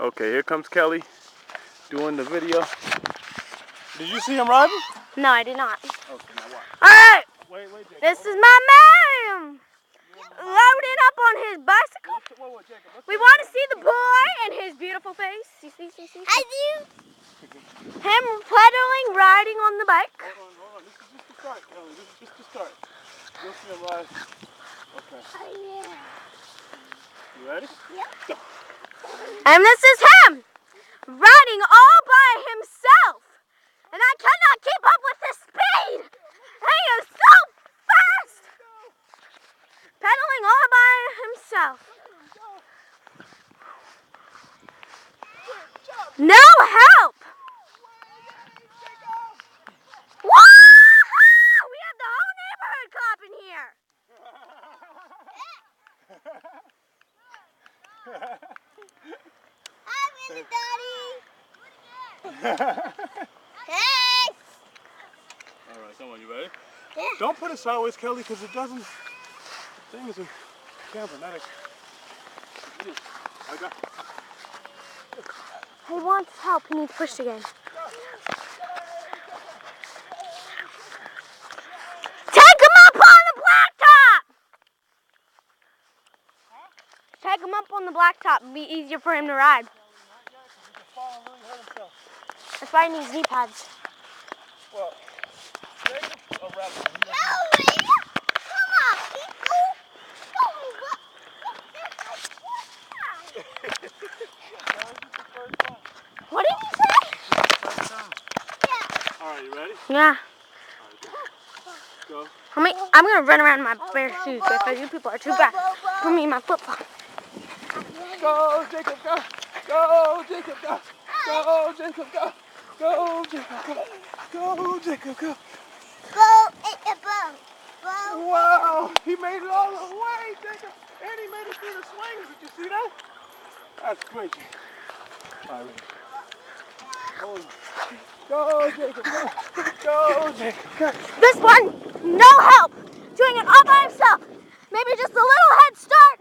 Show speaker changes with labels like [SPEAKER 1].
[SPEAKER 1] Okay, here comes Kelly doing the video. Did you see him riding?
[SPEAKER 2] No, I did not.
[SPEAKER 1] Okay, now watch.
[SPEAKER 2] Alright!
[SPEAKER 1] Wait, Jacob.
[SPEAKER 2] This is my man! Loading up on his bicycle.
[SPEAKER 1] Jacob,
[SPEAKER 2] We want to see the boy and his beautiful face. See.
[SPEAKER 3] I do.
[SPEAKER 2] Him pedaling, riding on the bike.
[SPEAKER 1] Hold on. This is just the start, Kelly. This is just the start. You'll see him ride. Okay.
[SPEAKER 3] Oh, yeah.
[SPEAKER 1] You ready?
[SPEAKER 3] Yep.
[SPEAKER 1] Go.
[SPEAKER 2] And this is him, riding all by himself. And I cannot keep up with his speed. He is so fast. Pedaling all by himself. No help. Woo-hoo! We have the whole neighborhood clapping here.
[SPEAKER 3] Hi, Mini Daddy. Hey.
[SPEAKER 1] All right, come on, you ready?
[SPEAKER 3] Yeah.
[SPEAKER 1] Don't put it sideways, Kelly, because it doesn't. The thing is a camera, not a. I got.
[SPEAKER 2] He wants help. He needs pushed again. Take him up on the blacktop! Take him up on the blacktop. It'll be easier for him to ride. That's why he needs knee pads.
[SPEAKER 1] Well, Jacob's a rebel.
[SPEAKER 3] Come on, people.
[SPEAKER 2] What did you say?
[SPEAKER 1] All right, you ready?
[SPEAKER 2] Yeah.
[SPEAKER 1] Go.
[SPEAKER 2] I'm gonna run around in my bare shoes because you people are too bad for me in my flip flop.
[SPEAKER 1] Go, Jacob, go. Go, Jacob, go. Go, Jacob, go. Go, Jacob, go. Go, Jacob, go.
[SPEAKER 3] Go at the boat.
[SPEAKER 1] Wow, he made it all the way, Jacob. And he made it through the swings. Did you see that? That's great, Jacob. All right, ready. Hold on. Go, Jacob, go. Go, Jacob, go.
[SPEAKER 2] This one, no help, doing it all by himself. Maybe just a little head start,